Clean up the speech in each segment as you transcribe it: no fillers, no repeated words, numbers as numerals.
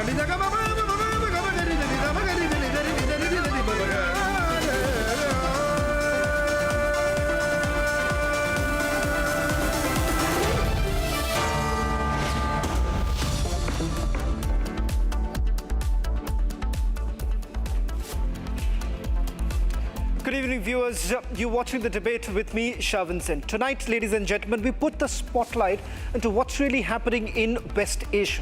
Good evening, viewers. You're watching the debate with me, Shavin Sen. Tonight, ladies and gentlemen, we put the spotlight into what's really happening in West Asia.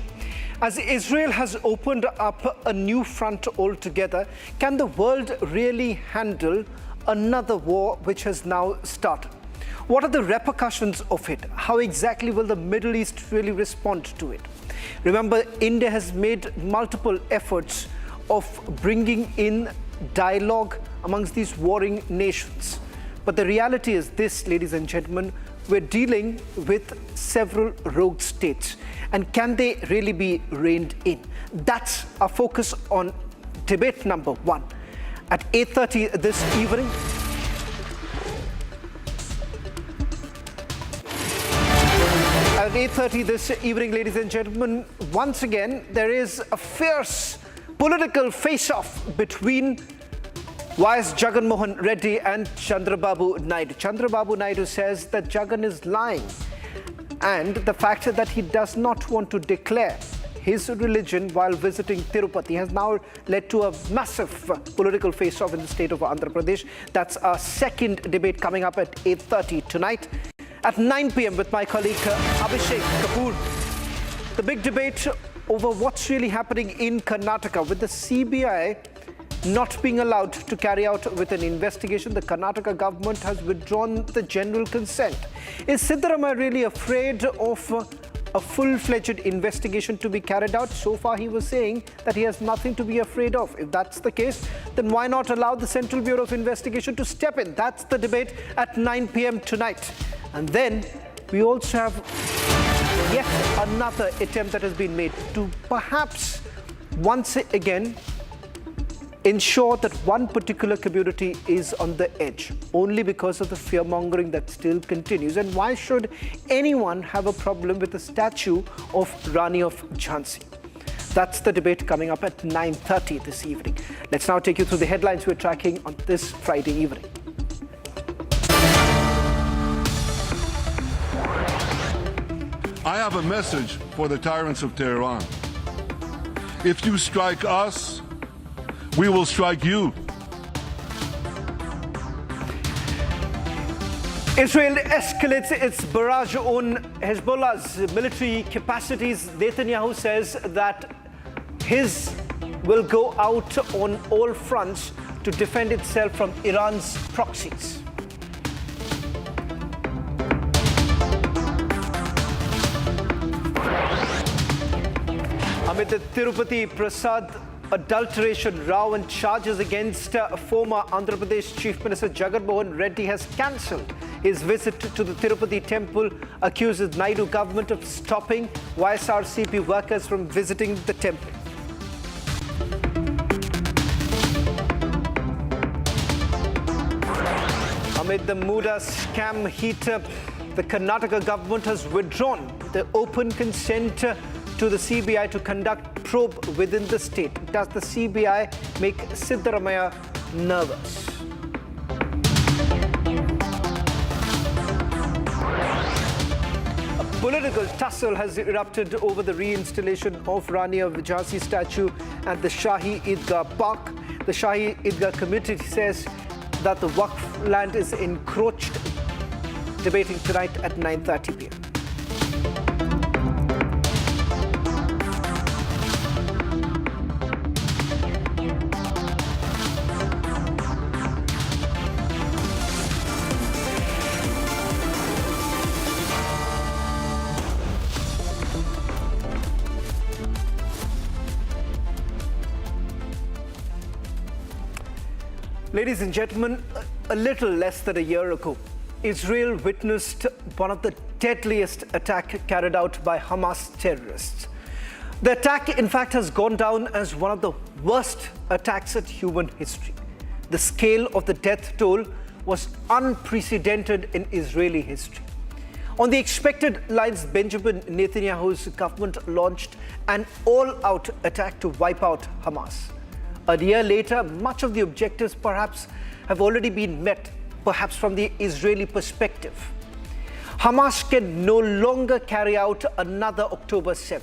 As Israel has opened up a new front altogether, can the world really handle another war which has now started? What are the repercussions of it? How exactly will the Middle East really respond to it? Remember, India has made multiple efforts of bringing in dialogue amongst these warring nations. But the reality is this, ladies and gentlemen, we're dealing with several rogue states. And can they really be reined in? That's our focus on debate number one. At 8:30 this evening, at 8:30 this evening, ladies and gentlemen, once again, there is a fierce political face-off between Y.S. Jagan Mohan Reddy and Chandrababu Naidu. Chandrababu Naidu says that Jagan is lying, and the fact that he does not want to declare his religion while visiting Tirupati has now led to a massive political face-off in the state of Andhra Pradesh. That's our second debate coming up at 8:30 tonight. At 9 p.m. with my colleague Abhishek Kapoor, the big debate over what's really happening in Karnataka with the CBI not being allowed to carry out with an investigation. The Karnataka government has withdrawn the general consent. Is Siddaramaiah really afraid of a full-fledged investigation to be carried out? So far he was saying that he has nothing to be afraid of. If that's the case, then why not allow the Central Bureau of Investigation to step in? That's the debate at 9 p.m. tonight. And then we also have yet another attempt that has been made to perhaps once again ensure that one particular community is on the edge, only because of the fear-mongering that still continues. And why should anyone have a problem with the statue of Rani of Jhansi? That's the debate coming up at 9:30 this evening. Let's now take you through the headlines we're tracking on this Friday evening. I have a message for the tyrants of Tehran. If you strike us, we will strike you. Israel escalates its barrage on Hezbollah's military capacities. Netanyahu says that his will go out on all fronts to defend itself from Iran's proxies. Amid the Tirupati Prasad adulteration row and charges against former Andhra Pradesh Chief Minister Jagan Mohan Reddy has cancelled his visit to the Tirupati temple, accuses Naidu government of stopping YSRCP workers from visiting the temple. Amid the Muda scam heat, the Karnataka government has withdrawn the open consent to the CBI to conduct probe within the state. Does the CBI make Siddaramaiah nervous? A political tussle has erupted over the reinstallation of Rani of Jhansi statue at the Shahi Idgah Park. The Shahi Idgah committee says that the Waqf land is encroached. Debating tonight at 9:30 p.m. Ladies and gentlemen, a little less than a year ago, Israel witnessed one of the deadliest attacks carried out by Hamas terrorists. The attack, in fact, has gone down as one of the worst attacks in human history. The scale of the death toll was unprecedented in Israeli history. On the expected lines, Benjamin Netanyahu's government launched an all-out attack to wipe out Hamas. A year later, much of the objectives perhaps have already been met, perhaps from the Israeli perspective. Hamas can no longer carry out another October 7th.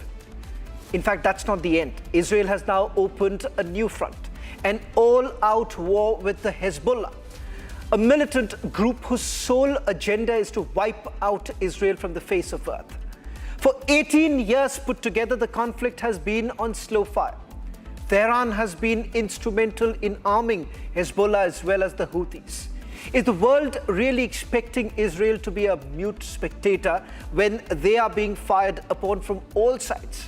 In fact, that's not the end. Israel has now opened a new front, an all-out war with the Hezbollah, a militant group whose sole agenda is to wipe out Israel from the face of earth. For 18 years put together, the conflict has been on slow fire. Tehran has been instrumental in arming Hezbollah as well as the Houthis. Is the world really expecting Israel to be a mute spectator when they are being fired upon from all sides?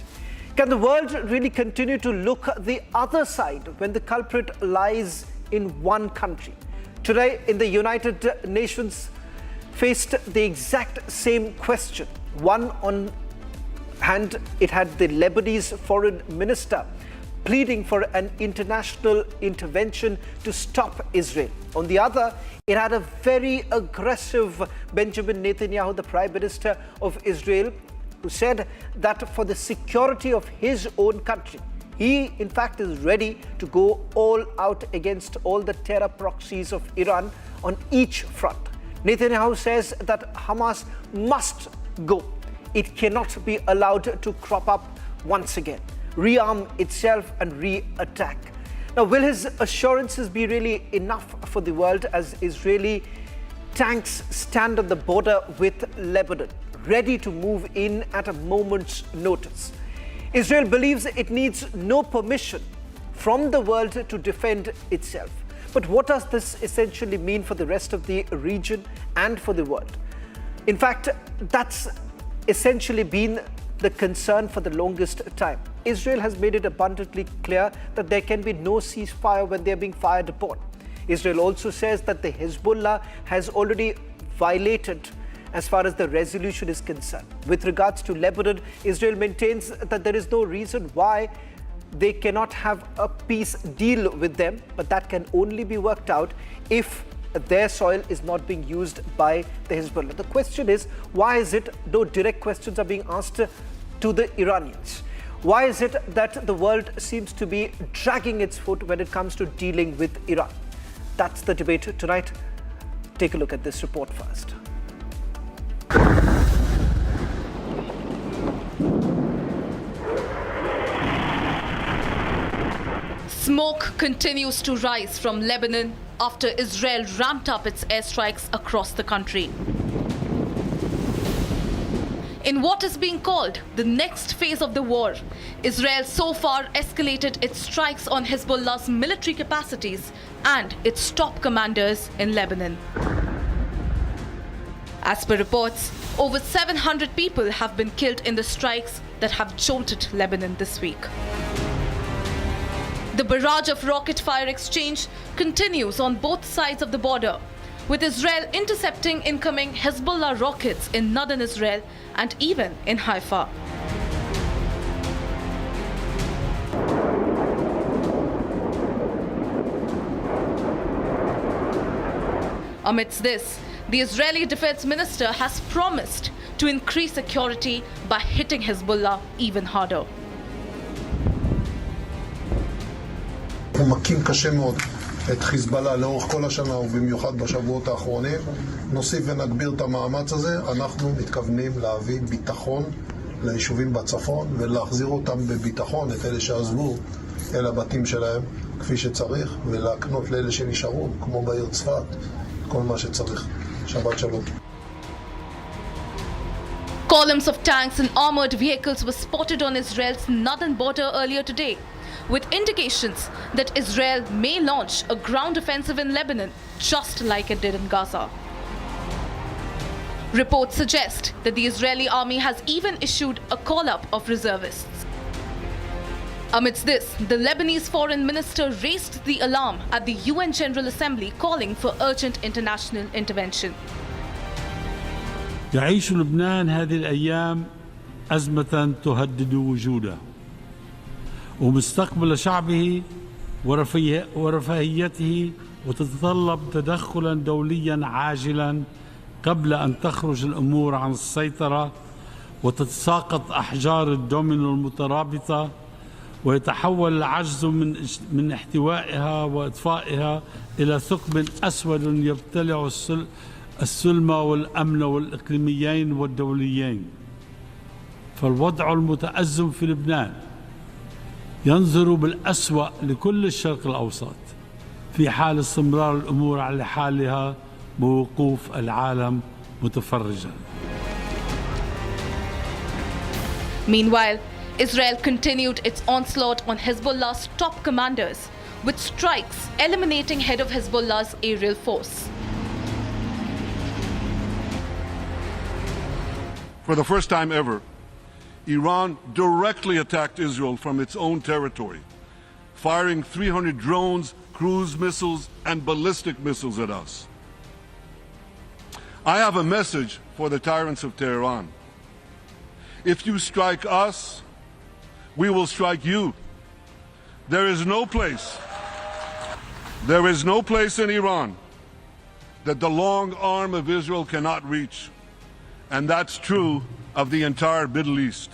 Can the world really continue to look the other side when the culprit lies in one country? Today, in the United Nations faced the exact same question. One on hand, it had the Lebanese foreign minister pleading for an international intervention to stop Israel. On the other, it had a very aggressive Benjamin Netanyahu, the Prime Minister of Israel, who said that for the security of his own country, he, in fact, is ready to go all out against all the terror proxies of Iran on each front. Netanyahu says that Hamas must go. It cannot be allowed to crop up once again, rearm itself and re-attack. Now, will his assurances be really enough for the world as Israeli tanks stand on the border with Lebanon, ready to move in at a moment's notice? Israel believes it needs no permission from the world to defend itself. But what does this essentially mean for the rest of the region and for the world? In fact, that's essentially been the concern for the longest time. Israel has made it abundantly clear that there can be no ceasefire when they're being fired upon. Israel also says that the Hezbollah has already violated as far as the resolution is concerned. With regards to Lebanon, Israel maintains that there is no reason why they cannot have a peace deal with them, but that can only be worked out if their soil is not being used by the Hezbollah. The question is, why is it no direct questions are being asked to the Iranians? Why is it that the world seems to be dragging its foot when it comes to dealing with Iran? That's the debate tonight. Take a look at this report first. Smoke continues to rise from Lebanon after Israel ramped up its airstrikes across the country. In what is being called the next phase of the war, Israel so far escalated its strikes on Hezbollah's military capacities and its top commanders in Lebanon. As per reports, over 700 people have been killed in the strikes that have jolted Lebanon this week. The barrage of rocket fire exchange continues on both sides of the border, with Israel intercepting incoming Hezbollah rockets in northern Israel and even in Haifa. Amidst this, the Israeli defense minister has promised to increase security by hitting Hezbollah even harder. אנחנו מכים קשה מאוד את חיזבאללה לאורך כל השנה ובמיוחד בשבועות האחרונים. נוסיף ונגביר את המאמץ הזה. אנחנו מתכוונים להביא ביטחון ליישובים בצפון ולהחזיר אותם בביטחון, את אלה שעזבו אל הבתים שלהם כפי שצריך, ולהקנות לאלה שנשארו, כמו בעיר צפת, כל מה שצריך. שבת שלום. Columns of tanks and armored vehicles were spotted on Israel's northern border earlier today, with indications that Israel may launch a ground offensive in Lebanon, just like it did in Gaza. Reports suggest that the Israeli army has even issued a call-up of reservists. Amidst this, the Lebanese foreign minister raised the alarm at the UN General Assembly, calling for urgent international intervention. يعيش لبنان هذه الأيام أزمة تهدد وجوده ومستقبل شعبه ورفاهيته، وتتطلب تدخلا دوليا عاجلا قبل أن تخرج الأمور عن السيطرة وتتساقط أحجار الدومينو المترابطة ويتحول العجز من احتوائها وإطفائها إلى ثقب أسود يبتلع السلم والأمن والإقليميين والدوليين. فالوضع المتأزم في لبنان ينظر بالأسوأ لكل الشرق الأوسط في حال استمرار الأمور على حالها بوقوف العالم متفرجا. Meanwhile, Israel continued its onslaught on Hezbollah's top commanders, with strikes eliminating head of Hezbollah's aerial force. For the first time ever, Iran directly attacked Israel from its own territory, firing 300 drones, cruise missiles, and ballistic missiles at us. I have a message for the tyrants of Tehran. If you strike us, we will strike you. There is no place in Iran that the long arm of Israel cannot reach. And that's true of the entire Middle East.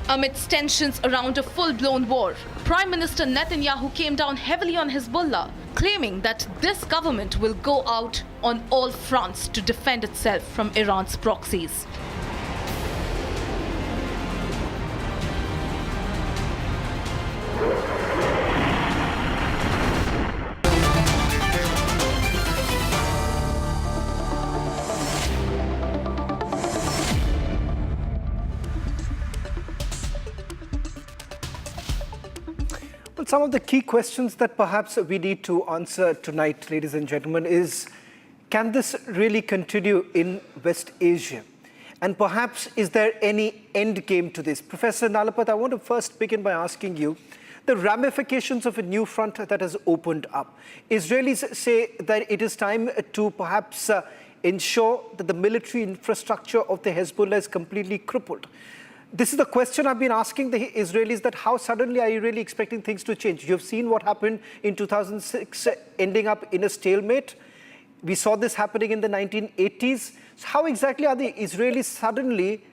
Amidst tensions around a full-blown war, Prime Minister Netanyahu came down heavily on Hezbollah, claiming that this government will go out on all fronts to defend itself from Iran's proxies. Well, some of the key questions that perhaps we need to answer tonight, ladies and gentlemen, is can this really continue in West Asia? And perhaps is there any end game to this? Professor Nalapat, I want to first begin by asking you the ramifications of a new front that has opened up. Israelis say that it is time to perhaps ensure that the military infrastructure of the Hezbollah is completely crippled. This is the question I've been asking the Israelis, that how suddenly are you really expecting things to change? You've seen what happened in 2006, ending up in a stalemate. We saw this happening in the 1980s. So how exactly are the Israelis suddenly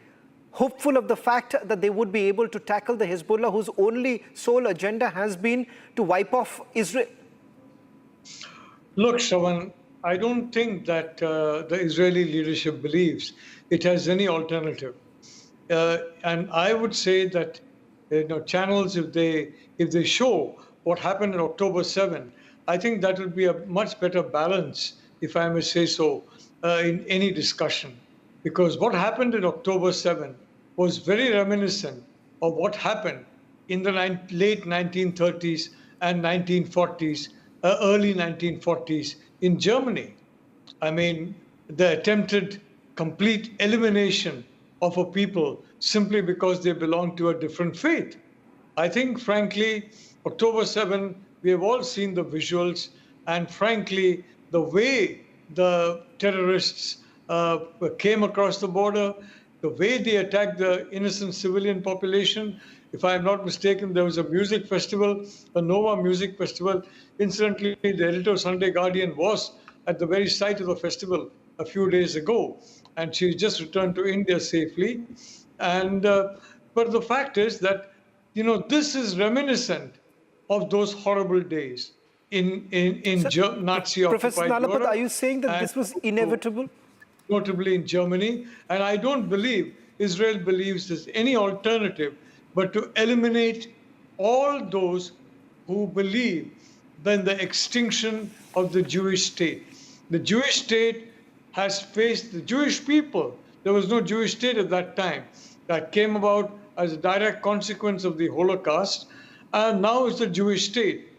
hopeful of the fact that they would be able to tackle the Hezbollah, whose only sole agenda has been to wipe off Israel? Look, Shravan, I don't think that the Israeli leadership believes it has any alternative. And I would say that channels, if they show what happened on October 7, I think that would be a much better balance, if I may say so, in any discussion. Because what happened in October 7 was very reminiscent of what happened in the late 1930s and 1940s, early 1940s in Germany. I mean, the attempted complete elimination of a people simply because they belong to a different faith. I think, frankly, October 7, we have all seen the visuals, and frankly, the way the terrorists came across the border, the way they attacked the innocent civilian population. If I'm not mistaken, there was a music festival, a Nova music festival. Incidentally, the editor of Sunday Guardian was at the very site of the festival a few days ago, and she just returned to India safely. And but the fact is that this is reminiscent of those horrible days in Nazi-occupied Professor Nalapat, Europe. are you saying that this was inevitable? Notably in Germany. And I don't believe Israel believes there's any alternative but to eliminate all those who believe in the extinction of the Jewish state. The Jewish state has faced the Jewish people. There was no Jewish state at that time. That came about as a direct consequence of the Holocaust. And now it's the Jewish state.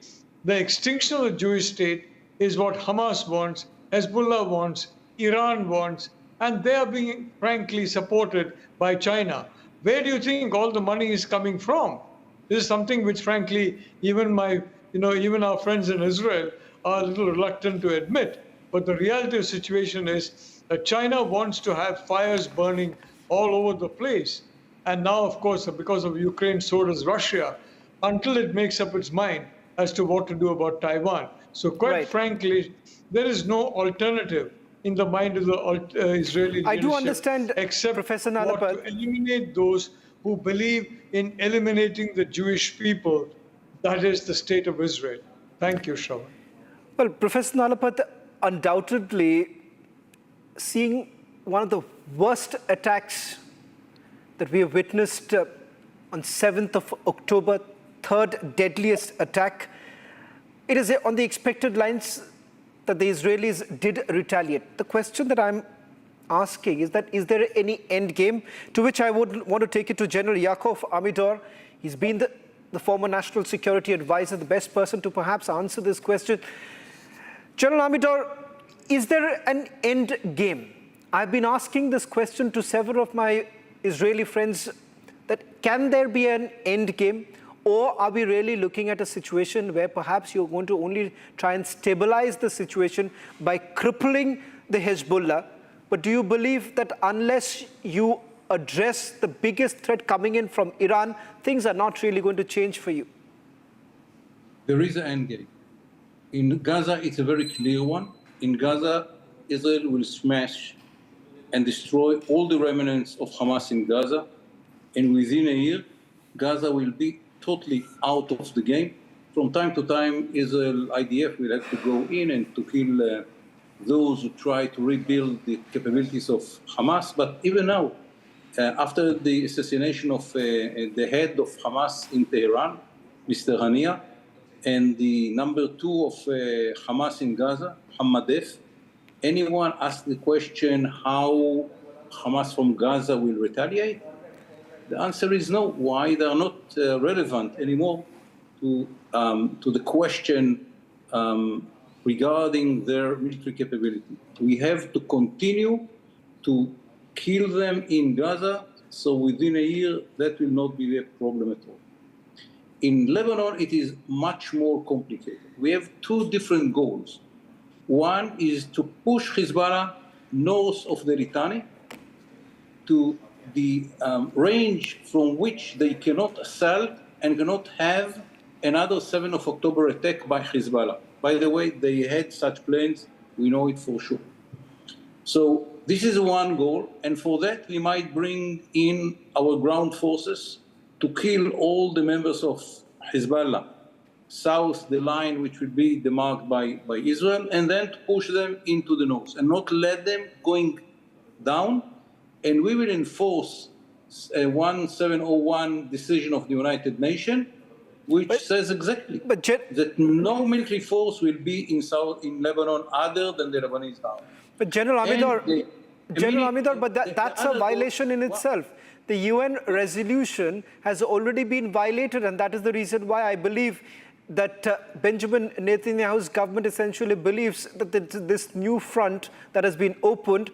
The extinction of the Jewish state is what Hamas wants, Hezbollah wants, Iran wants, and they are being, frankly, supported by China. Where do you think all the money is coming from? This is something which, frankly, even our friends in Israel are a little reluctant to admit. But the reality of the situation is that China wants to have fires burning all over the place. And now, of course, because of Ukraine, so does Russia, until it makes up its mind as to what to do about Taiwan. So quite frankly, there is no alternative in the mind of the Israeli leadership. I do understand, except Professor what, Nalapat. to eliminate those who believe in eliminating the Jewish people. That is the state of Israel. Thank you, Shravan. Well, Professor Nalapat, undoubtedly seeing one of the worst attacks that we have witnessed on 7th of October, third deadliest attack, it is on the expected lines that the Israelis did retaliate. The question that I'm asking is that, is there any end game? To which I would want to take it to General Yaakov Amidor. He's been the former national security advisor, the best person to perhaps answer this question. General Amidor, is there an end game? I've been asking this question to several of my Israeli friends, that can there be an end game? Or are we really looking at a situation where perhaps you're going to only try and stabilize the situation by crippling the Hezbollah? But do you believe that unless you address the biggest threat coming in from Iran, things are not really going to change for you? There is an end game. In Gaza, it's a very clear one. In Gaza, Israel will smash and destroy all the remnants of Hamas in Gaza. And within a year, Gaza will be totally out of the game. From time to time, Israel IDF will have to go in and to kill those who try to rebuild the capabilities of Hamas. But even now, after the assassination of the head of Hamas in Tehran, Mr. Hania, and the number 2 of Hamas in Gaza, Hamadef, anyone ask the question how Hamas from Gaza will retaliate? The answer is no. Why? They are not relevant anymore to the question regarding their military capability. We have to continue to kill them in Gaza, so within a year that will not be a problem at all. In Lebanon, it is much more complicated. We have 2 different goals. One is to push Hezbollah north of the Litani to the range from which they cannot assault and cannot have another 7th of October attack by Hezbollah. By the way, they had such plans, we know it for sure. So this is one goal, and for that we might bring in our ground forces to kill all the members of Hezbollah south the line which will be demarked by Israel, and then to push them into the north and not let them going down. And we will enforce a 1701 decision of the United Nations, which says exactly that no military force will be in Lebanon other than the Lebanese army. But General Amidor, but that's a violation in itself. The UN resolution has already been violated, and that is the reason why I believe that Benjamin Netanyahu's government essentially believes that this new front that has been opened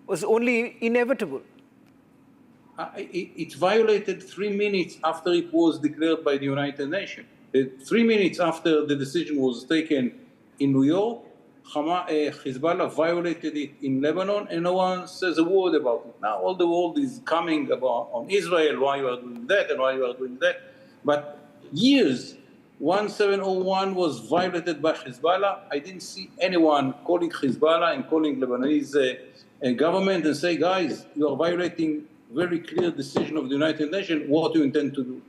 was only inevitable. It violated 3 minutes after it was declared by the United Nations. 3 minutes after the decision was taken in New York, Hezbollah violated it in Lebanon, and no one says a word about it. Now all the world is coming on Israel, why you are doing that and why you are doing that. But years, 1701 was violated by Hezbollah. I didn't see anyone calling Hezbollah and calling Lebanese government and say, guys, you are violating very clear decision of the United Nations, what do you intend to do?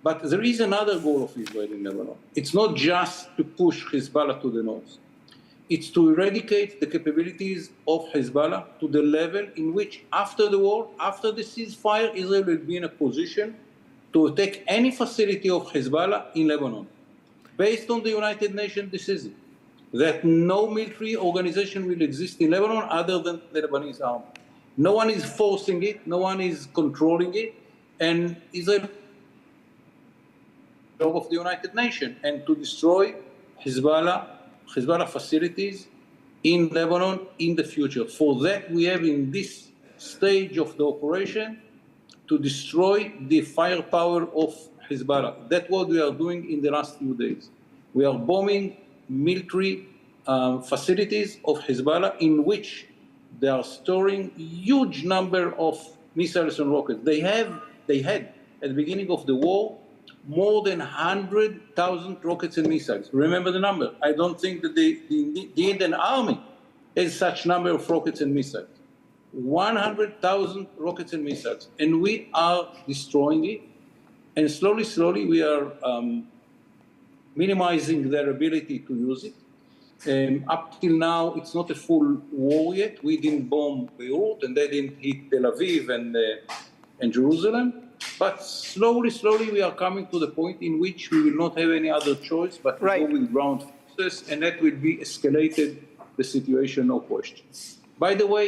But there is another goal of Israel in Lebanon. It's not just to push Hezbollah to the north. It's to eradicate the capabilities of Hezbollah to the level in which after the war, after the ceasefire, Israel will be in a position to attack any facility of Hezbollah in Lebanon. Based on the United Nations decision, that no military organization will exist in Lebanon other than the Lebanese army. No one is forcing it, no one is controlling it, and Israel of the United Nations, and to destroy Hezbollah facilities in Lebanon in the future. For that, we have in this stage of the operation to destroy the firepower of Hezbollah. That's what we are doing in the last few days. We are bombing military facilities of Hezbollah in which they are storing huge number of missiles and rockets. They had at the beginning of the war more than 100,000 rockets and missiles. Remember the number. I don't think that the Indian army has such number of rockets and missiles. 100,000 rockets and missiles. And we are destroying it. And slowly, slowly, we are minimizing their ability to use it. Up till now, it's not a full war yet. We didn't bomb Beirut, and they didn't hit Tel Aviv and Jerusalem. But slowly, slowly, we are coming to the point in which we will not have any other choice but to go with ground forces, and that will be escalated the situation, no question. By the way,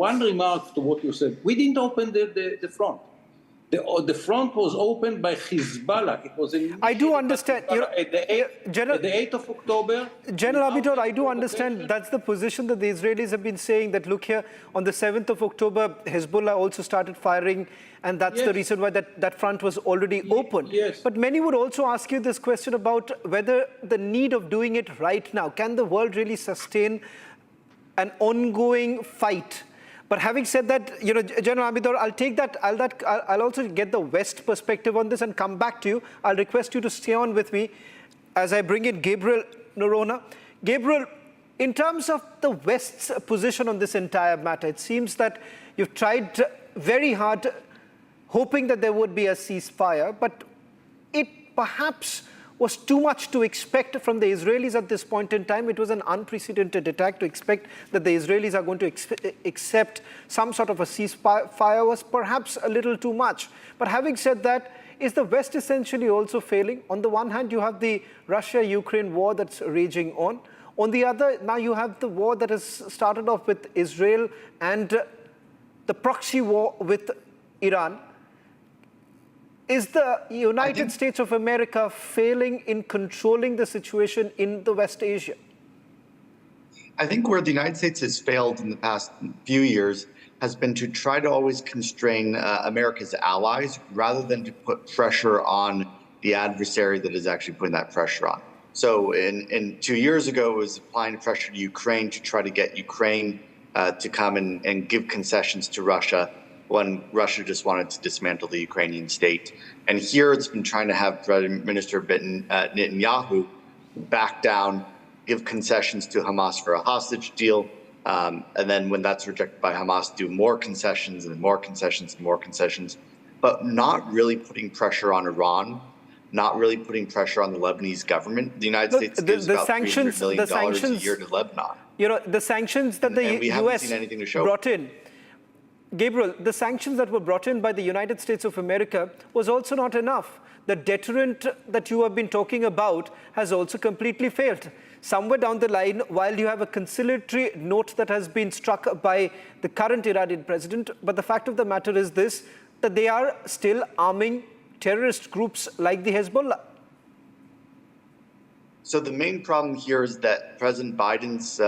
one remark to what you said. We didn't open the front. The front was opened by Hezbollah. It was I do understand. At the 8th of October. General Abidor, I do understand that's the position that the Israelis have been saying, that look here, on the 7th of October, Hezbollah also started firing, and that's the reason why that front was already open. Yes. But many would also ask you this question about whether the need of doing it right now, can the world really sustain an ongoing fight? But having said that, General Abidor, I'll take that. I'll also get the West perspective on this and come back to you. I'll request you to stay on with me as I bring in Gabriel Norona. Gabriel, in terms of the West's position on this entire matter, it seems that you've tried very hard, hoping that there would be a ceasefire, but it perhaps was too much to expect from the Israelis at this point in time. It was an unprecedented attack. To expect that the Israelis are going to accept some sort of a ceasefire was perhaps a little too much. But having said that, is the West essentially also failing? On the one hand, you have the Russia-Ukraine war that's raging on. On the other, now you have the war that has started off with Israel and the proxy war with Iran. Is the United States of America failing in controlling the situation in the West Asia? I think where the United States has failed in the past few years has been to try to always constrain America's allies rather than to put pressure on the adversary that is actually putting that pressure on. So in 2 years ago, it was applying pressure to Ukraine to try to get Ukraine to come and give concessions to Russia, when Russia just wanted to dismantle the Ukrainian state. And here it's been trying to have Prime Minister Netanyahu back down, give concessions to Hamas for a hostage deal, and then when that's rejected by Hamas, do more concessions and more concessions and more concessions, but not really putting pressure on Iran, not really putting pressure on the Lebanese government. The United States gives about $300 million a year to Lebanon. The sanctions that the U.S. brought in, Gabriel, the sanctions that were brought in by the United States of America was also not enough. The deterrent that you have been talking about has also completely failed. Somewhere down the line, while you have a conciliatory note that has been struck by the current Iranian president, but the fact of the matter is this, that they are still arming terrorist groups like the Hezbollah. So the main problem here is that President Biden's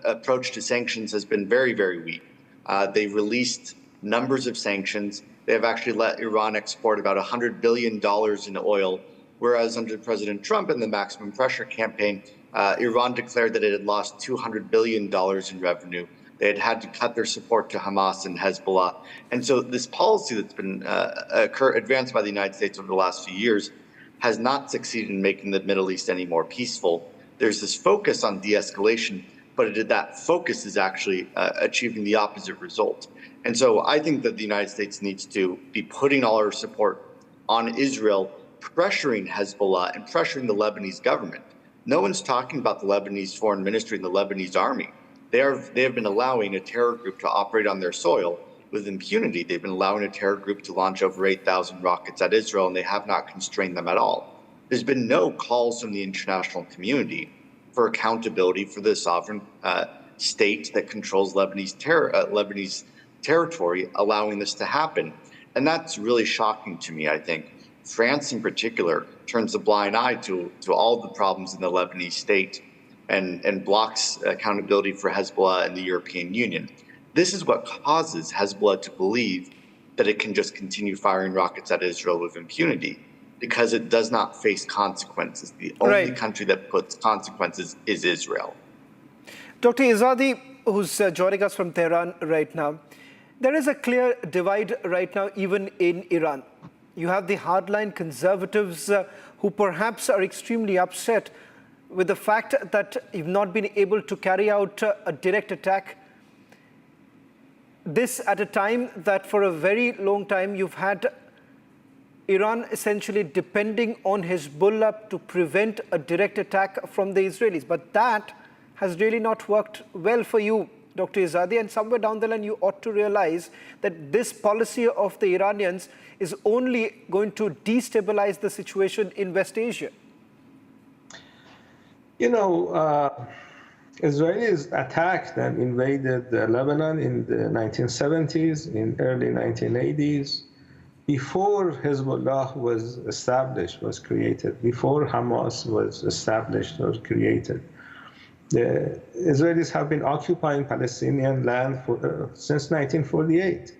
approach to sanctions has been very, very weak. They released numbers of sanctions. They have actually let Iran export about $100 billion in oil, whereas under President Trump and the maximum pressure campaign, Iran declared that it had lost $200 billion in revenue. They had to cut their support to Hamas and Hezbollah. And so this policy that's been advanced by the United States over the last few years has not succeeded in making the Middle East any more peaceful. There's this focus on de-escalation, but that focus is actually achieving the opposite result. And so I think that the United States needs to be putting all our support on Israel, pressuring Hezbollah and pressuring the Lebanese government. No one's talking about the Lebanese foreign ministry and the Lebanese army. They have been allowing a terror group to operate on their soil with impunity. They've been allowing a terror group to launch over 8,000 rockets at Israel, and they have not constrained them at all. There's been no calls from the international community for accountability for the sovereign state that controls Lebanese territory, allowing this to happen. And that's really shocking to me, I think. France in particular turns a blind eye to all the problems in the Lebanese state and blocks accountability for Hezbollah and the European Union. This is what causes Hezbollah to believe that it can just continue firing rockets at Israel with impunity, because it does not face consequences. The only country that puts consequences is Israel. Dr. Izadi, who's joining us from Tehran right now, there is a clear divide right now, even in Iran. You have the hardline conservatives who perhaps are extremely upset with the fact that you've not been able to carry out a direct attack, this at a time that for a very long time you've had Iran essentially depending on Hezbollah to prevent a direct attack from the Israelis. But that has really not worked well for you, Dr. Izadi, and somewhere down the line you ought to realize that this policy of the Iranians is only going to destabilize the situation in West Asia. You know, Israelis attacked and invaded Lebanon in the 1970s, in early 1980s, before Hezbollah was established, was created, before Hamas was established or created. The Israelis have been occupying Palestinian land since 1948.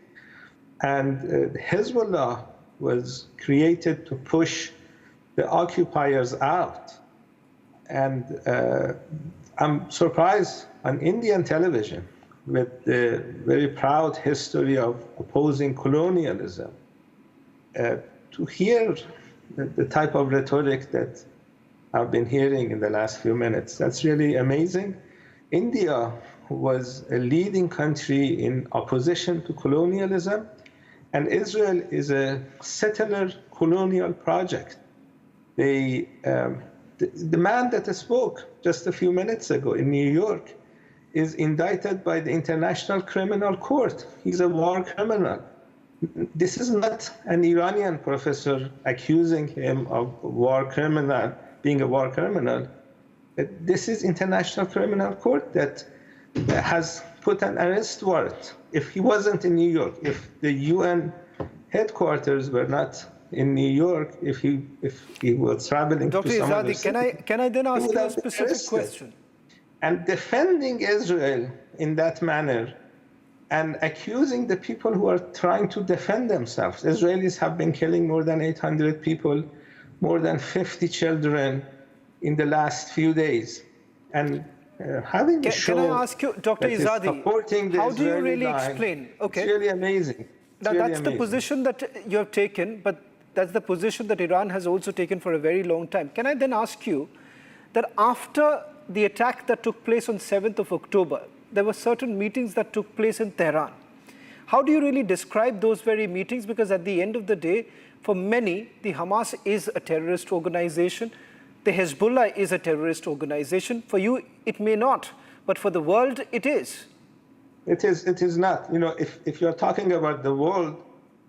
And Hezbollah was created to push the occupiers out. And I'm surprised on Indian television, with the very proud history of opposing colonialism, to hear the type of rhetoric that I've been hearing in the last few minutes. That's really amazing. India was a leading country in opposition to colonialism, and Israel is a settler colonial project. The man that spoke just a few minutes ago in New York is indicted by the International Criminal Court. He's a war criminal. This is not an Iranian professor accusing him of being a war criminal. This is International Criminal Court that has put an arrest warrant. If he wasn't in New York, if the UN headquarters were not in New York, if he was traveling Dr. to some other Izadi, city, can I then ask you a specific question? And defending Israel in that manner and accusing the people who are trying to defend themselves. Israelis have been killing more than 800 people, more than 50 children in the last few days. And having a show can I ask you, Dr. Izadi, supporting the how do you Israeli really line, explain? Okay. It's really amazing. Now, that's the position that you have taken, but that's the position that Iran has also taken for a very long time. Can I then ask you that after the attack that took place on 7th of October, there were certain meetings that took place in Tehran. How do you really describe those very meetings? Because at the end of the day, for many, the Hamas is a terrorist organization. The Hezbollah is a terrorist organization. For you, it may not, but for the world, it is. It is not. You know, if you're talking about the world,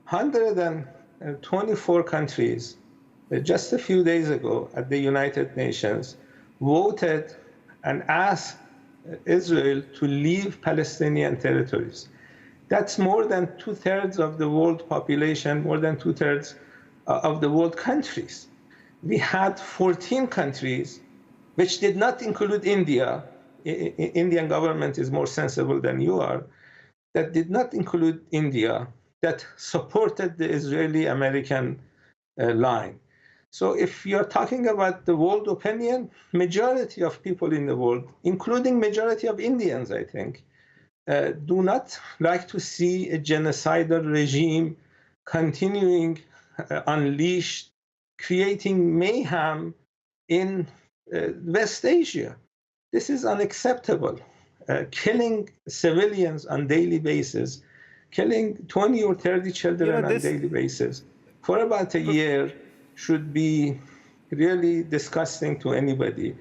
124 countries, just a few days ago at the United Nations, voted and asked Israel to leave Palestinian territories. That's more than 2/3 of the world population, more than 2/3 of the world countries. We had 14 countries, which did not include India. Indian government is more sensible than you are. That did not include India, that supported the Israeli-American line. So if you're talking about the world opinion, majority of people in the world, including majority of Indians, I think, do not like to see a genocidal regime continuing unleashed, creating mayhem in West Asia. This is unacceptable. Killing civilians on daily basis, killing 20 or 30 children on daily basis for about a year should be really disgusting to anybody.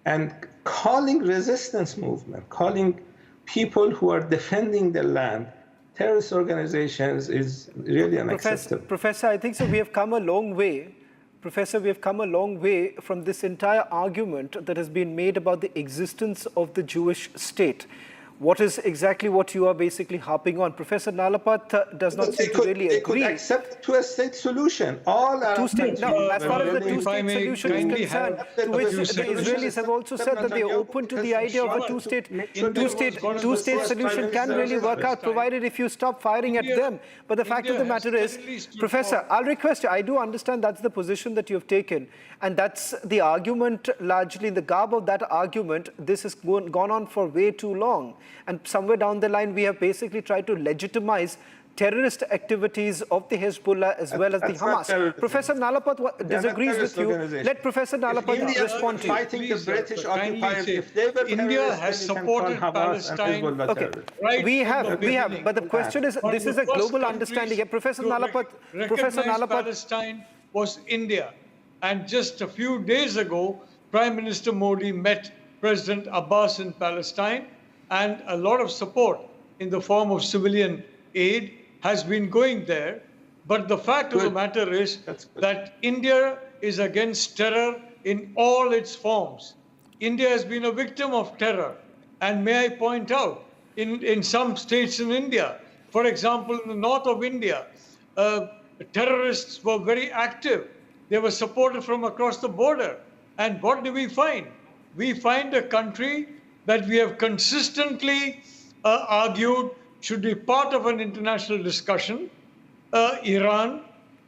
And calling resistance movement, calling people who are defending the land terrorist organizations is really unacceptable. Professor, I think so we have come a long way. Professor, we have come a long way from this entire argument that has been made about the existence of the Jewish state. What is exactly what you are basically harping on? Professor Nalapat does not seem to really agree. They could accept two-state solution. All two-state. Now, as far as the two-state solution is concerned, to which the Israelis have also said that they are open to the idea of a two-state solution can really work out, provided if you stop firing at them. But the fact of the matter is, Professor, I'll request you, I do understand that's the position that you have taken, and that's the argument largely in the garb of that argument. This has gone on for way too long. And somewhere down the line, we have basically tried to legitimize terrorist activities of the Hezbollah as well as the Hamas. Professor Nalapat disagrees with you. Let Professor Nalapat respond to you. Fighting the British occupiers, if they were India has supported Palestine. Okay, Right we from the have, beginning. but the question is, One this of is a the first global understanding. countries to recognize Palestine was India. And just a few days ago, Prime Minister Modi met President Abbas in Palestine, and a lot of support in the form of civilian aid has been going there. But the fact of the matter is that India is against terror in all its forms. India has been a victim of terror. And may I point out, in some states in India, for example, in the north of India, terrorists were very active. They were supported from across the border. And what do we find? We find a country that we have consistently argued should be part of an international discussion, Iran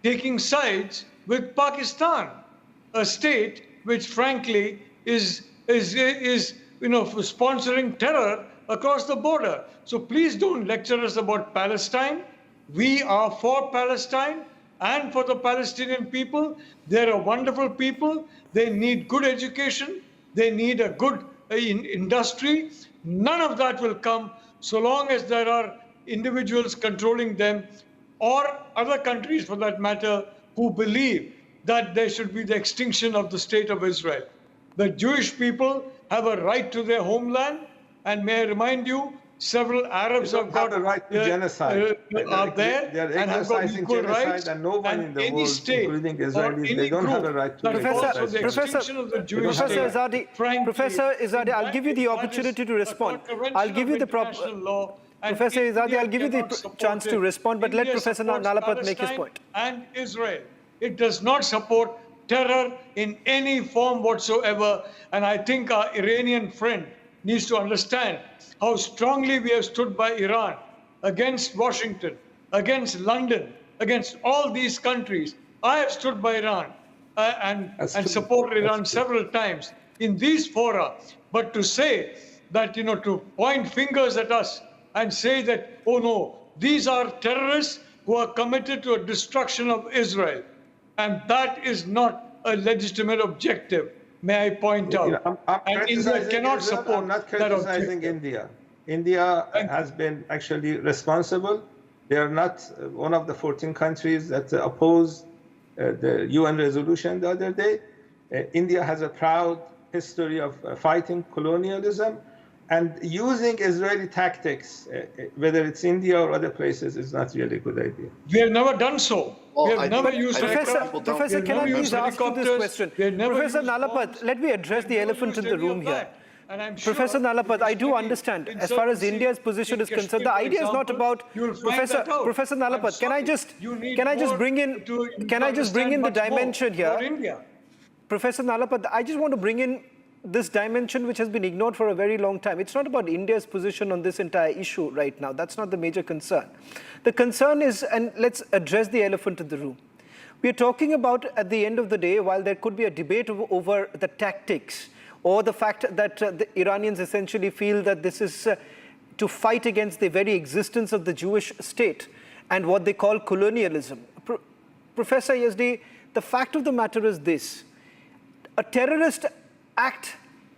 taking sides with Pakistan, a state which frankly is sponsoring terror across the border. So please don't lecture us about Palestine. We are for Palestine and for the Palestinian people. They're a wonderful people. They need good education. They need a good industry. None of that will come so long as there are individuals controlling them, or other countries for that matter, who believe that there should be the extinction of the state of Israel. The Jewish people have a right to their homeland, and may I remind you, several Arabs have got a right to genocide. Are there They're and have got exercising equal genocide, rights, and no one in the world, state, including Israelis, or they don't have a group right to that calls for the exercise extinction of the Jewish Professor state. Izadi, Professor Izadi, I'll give you the opportunity to respond. I'll give you the Professor Izadi, I'll give you the chance to respond, but let Professor Nalapat make his point. And Israel, it does not support terror in any form whatsoever. And I think our Iranian friend needs to understand how strongly we have stood by Iran, against Washington, against London, against all these countries. I have stood by Iran and supported Iran several times in these fora. But to say that, to point fingers at us and say that, oh no, these are terrorists who are committed to a destruction of Israel. And that is not a legitimate objective, may I point out. And India cannot support I'm not criticizing India. India has been actually responsible. They are not one of the 14 countries that opposed the UN resolution the other day. India has a proud history of fighting colonialism, and using Israeli tactics, whether it's India or other places, is not really a good idea. We have never done so. Well, we have never used Professor, can I please ask you this question? Professor Nalapat, let me address the elephant in the room here. Professor Nalapat, I do understand, as far as India's position is concerned, the idea is not about Professor Nalapat. Can I just bring in the dimension here? Professor Nalapat, I just want to bring in this dimension which has been ignored for a very long time. It's not about India's position on this entire issue right now. That's not the major concern. The concern is, and let's address the elephant in the room. We are talking about, at the end of the day, while there could be a debate over the tactics or the fact that the Iranians essentially feel that this is to fight against the very existence of the Jewish state and what they call colonialism. Professor Yazdi, the fact of the matter is this: a terrorist act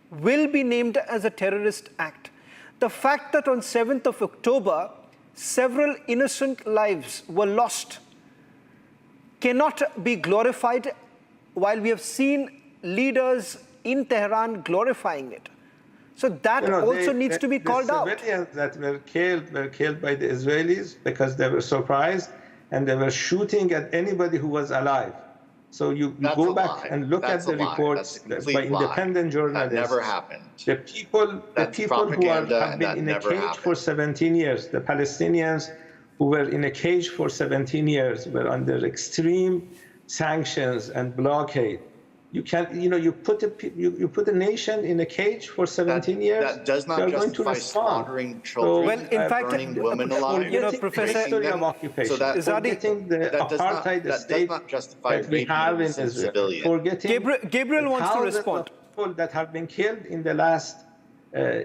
will be named as a terrorist act. The fact that on 7th of October, several innocent lives were lost cannot be glorified, while we have seen leaders in Tehran glorifying it. So that also needs to be called out. The civilians that were killed by the Israelis because they were surprised, and they were shooting at anybody who was alive. So you go back and look at the reports by independent journalists. That never happened. The people who have been in a cage for 17 years, the Palestinians who were in a cage for 17 years were under extreme sanctions and blockade. You can't, you put a nation in a cage for 17 years. That does not justify slaughtering children, burning women alive. Professor, so that forgetting the apartheid state that we have in Israel. Forgetting Gabriel wants to respond. People that have been killed in the last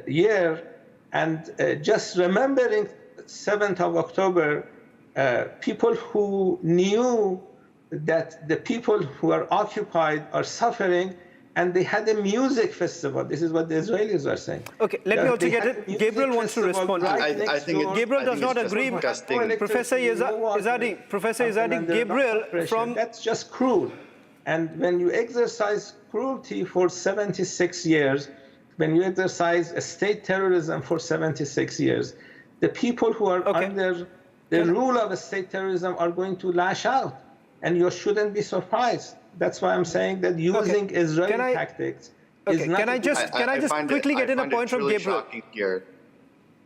year, and just remembering 7th of October people who knew that the people who are occupied are suffering, and they had a music festival. This is what the Israelis are saying. Okay, let me also get it. Gabriel wants to respond. I think Gabriel does not agree. Professor Izadi, Professor Izadi, Gabriel from... That's just cruel. And when you exercise cruelty for 76 years, when you exercise a state terrorism for 76 years, the people who are under the rule of state terrorism are going to lash out. And you shouldn't be surprised. That's why I'm saying that using Israeli tactics is not... Can I just quickly get in a point from Gabriel?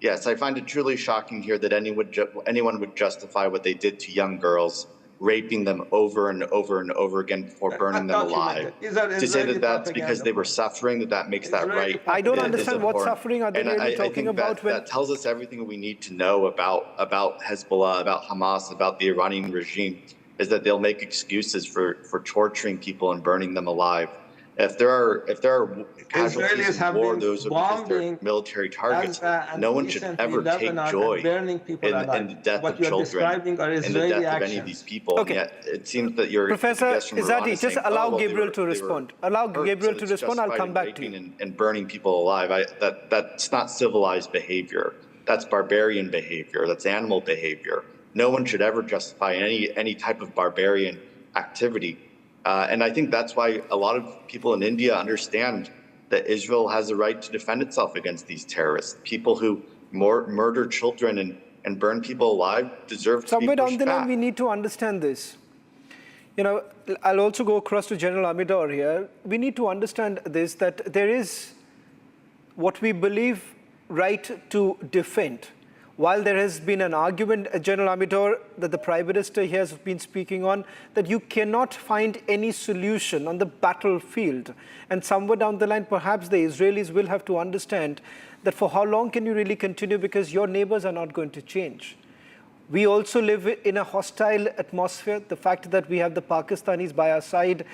Yes, I find it truly shocking here that anyone would justify what they did to young girls, raping them over and over and over again before burning them alive. To say that that's because they were suffering, that makes that right. I don't understand what suffering are they really talking about. That tells us everything we need to know about Hezbollah, about Hamas, about the Iranian regime, is that they'll make excuses for torturing people and burning them alive. If there are casualties in war, those are because they're military targets. No one should ever take joy in the death of children, in the death of any of these people. And yet it seems that you're... Professor Izadi, just allow Gabriel to respond. Allow Gabriel to respond, I'll come back to you. And burning people alive, that's not civilized behavior. That's barbarian behavior. That's animal behavior. No one should ever justify any type of barbarian activity. And I think that's why a lot of people in India understand that Israel has a right to defend itself against these terrorists. People who murder children and burn people alive deserve to be pushed back. Somewhere down the line, we need to understand this. You know, I'll also go across to General Amidor here. We need to understand this, that there is what we believe right to defend. While there has been an argument, General Amidor, that the Prime Minister here has been speaking on, that you cannot find any solution on the battlefield. And somewhere down the line, perhaps the Israelis will have to understand that for how long can you really continue, because your neighbors are not going to change. We also live in a hostile atmosphere. The fact that we have the Pakistanis by our side,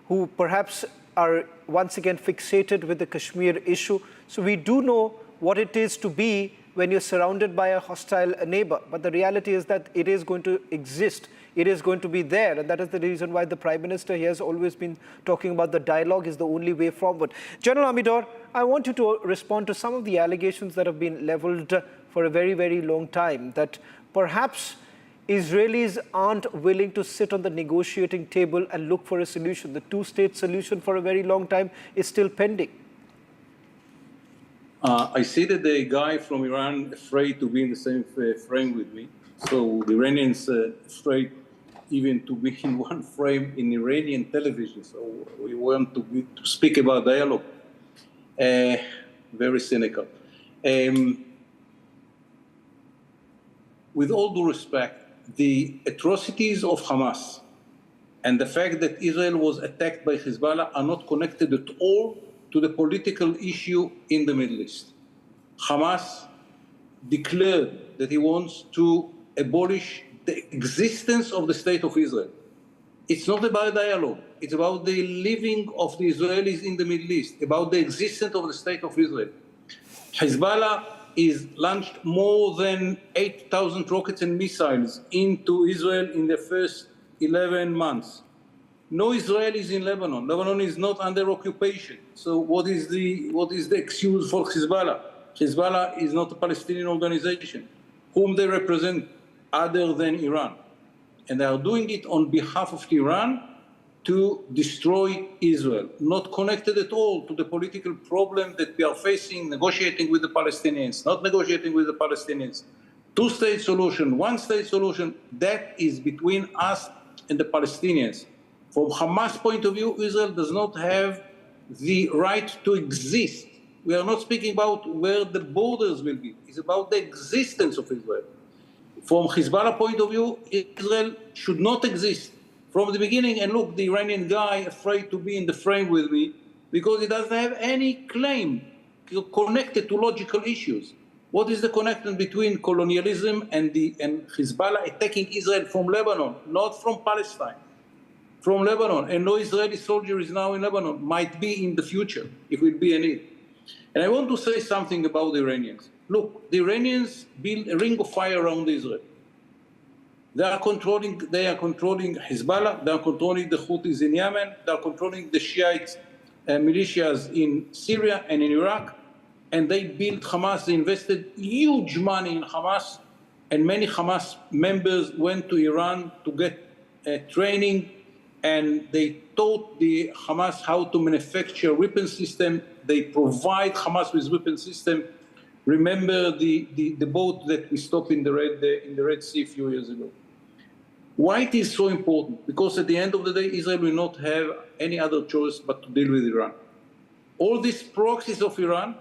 who perhaps are once again fixated with the Kashmir issue. So we do know what it is to be when you're surrounded by a hostile neighbor. But the reality is that it is going to exist. It is going to be there. And that is the reason why the Prime Minister here has always been talking about the dialogue is the only way forward. General Amidor, I want you to respond to some of the allegations that have been leveled for a very, very long time, that perhaps Israelis aren't willing to sit on the negotiating table and look for a solution. The two-state solution for a very long time is still pending. I see that the guy from Iran afraid to be in the same frame with me. So the Iranians afraid even to be in one frame in Iranian television. So we want to speak about dialogue. Very cynical. With all due respect, the atrocities of Hamas and the fact that Israel was attacked by Hezbollah are not connected at all to the political issue in the Middle East. Hamas declared that he wants to abolish the existence of the State of Israel. It's not about dialogue. It's about the living of the Israelis in the Middle East, about the existence of the State of Israel. Hezbollah is launched more than 8,000 rockets and missiles into Israel in the first 11 months. No Israelis in Lebanon. Lebanon is not under occupation. So what is the excuse for Hezbollah? Hezbollah is not a Palestinian organization. Whom they represent other than Iran. And they are doing it on behalf of Iran to destroy Israel, not connected at all to the political problem that we are facing, negotiating with the Palestinians, not negotiating with the Palestinians. Two-state solution, one-state solution, that is between us and the Palestinians. From Hamas' point of view, Israel does not have the right to exist. We are not speaking about where the borders will be. It's about the existence of Israel. From Hezbollah point of view, Israel should not exist from the beginning. And look, the Iranian guy afraid to be in the frame with me because he doesn't have any claim connected to logical issues. What is the connection between colonialism and Hezbollah attacking Israel from Lebanon, not from Palestine? From Lebanon, and no Israeli soldier is now in Lebanon, might be in the future, if it will be a need. And I want to say something about the Iranians. Look, the Iranians built a ring of fire around Israel. They are controlling Hezbollah, they are controlling the Houthis in Yemen, they are controlling the Shiite militias in Syria and in Iraq, and they built Hamas. They invested huge money in Hamas, and many Hamas members went to Iran to get training, and they taught the Hamas how to manufacture weapon system. They provide Hamas with weapon system. Remember the boat that we stopped in the Red Sea a few years ago. Why it is so important? Because at the end of the day, Israel will not have any other choice but to deal with Iran. All these proxies of Iran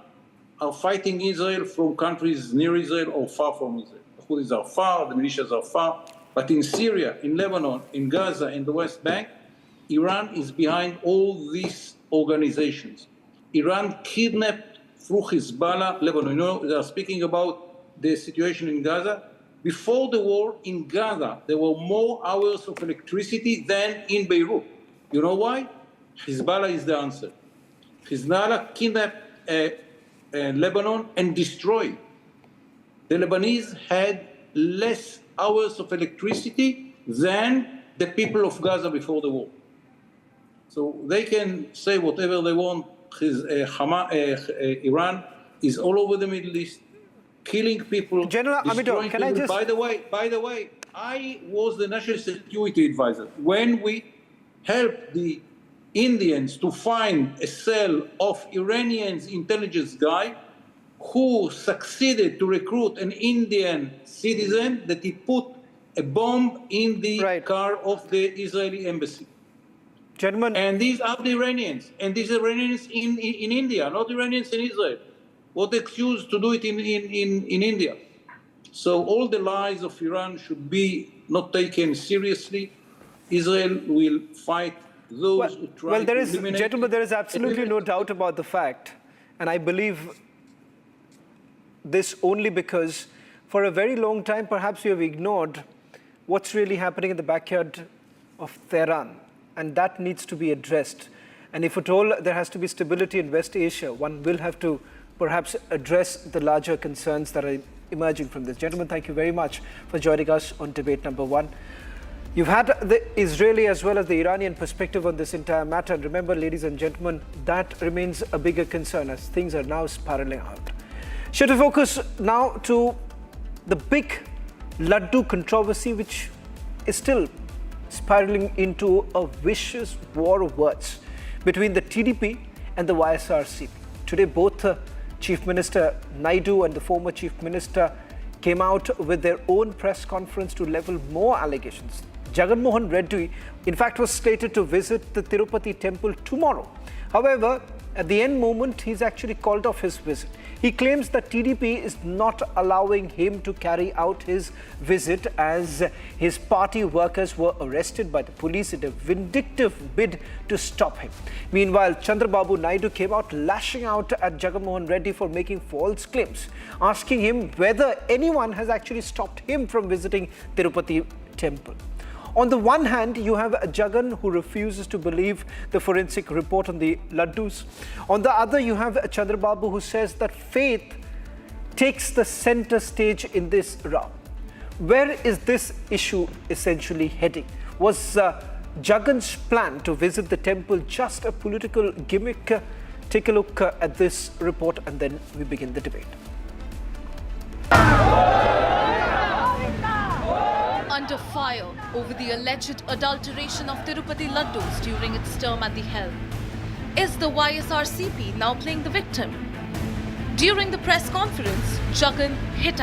are fighting Israel from countries near Israel or far from Israel. The Houthis are far, the militias are far, but in Syria, in Lebanon, in Gaza, in the West Bank, Iran is behind all these organizations. Iran kidnapped through Hezbollah Lebanon. You know, they are speaking about the situation in Gaza. Before the war in Gaza, there were more hours of electricity than in Beirut. You know why? Hezbollah is the answer. Hezbollah kidnapped Lebanon and destroyed. The Lebanese had less hours of electricity than the people of Gaza before the war. So they can say whatever they want. Iran is all over the Middle East, killing people. General Amidor, can I just... By the way, I was the National Security Advisor when we helped the Indians to find a cell of Iranian intelligence guy who succeeded to recruit an Indian citizen that he put a bomb in the car of the Israeli embassy. Gentlemen. And these are the Iranians. And these Iranians in India, not Iranians in Israel. What excuse to do it in India? So all the lies of Iran should be not taken seriously. Israel will fight those who try to eliminate... Gentlemen, there is absolutely no doubt about the fact. And I believe this only because for a very long time, perhaps you have ignored what's really happening in the backyard of Tehran. And that needs to be addressed. And if at all there has to be stability in West Asia, one will have to perhaps address the larger concerns that are emerging from this. Gentlemen, thank you very much for joining us on debate number 1. You've had the Israeli as well as the Iranian perspective on this entire matter. And remember, ladies and gentlemen, that remains a bigger concern as things are now spiraling out. Should we focus now to the big Laddu controversy, which is still spiraling into a vicious war of words between the TDP and the YSRCP. Today, both Chief Minister Naidu and the former Chief Minister came out with their own press conference to level more allegations. Jagan Mohan Reddy, in fact, was slated to visit the Tirupati temple tomorrow. However, at the end moment, he's actually called off his visit. He claims that TDP is not allowing him to carry out his visit as his party workers were arrested by the police in a vindictive bid to stop him. Meanwhile, Chandrababu Naidu came out lashing out at Jagan Mohan Reddy for making false claims, asking him whether anyone has actually stopped him from visiting Tirupati temple. On the one hand, you have Jagan who refuses to believe the forensic report on the Laddus. On the other, you have Chandrababu who says that faith takes the center stage in this round. Where is this issue essentially heading? Was Jagan's plan to visit the temple just a political gimmick? Take a look at this report and then we begin the debate. Under fire over the alleged adulteration of Tirupati Laddus during its term at the helm. Is the YSRCP now playing the victim? During the press conference, Jagan hit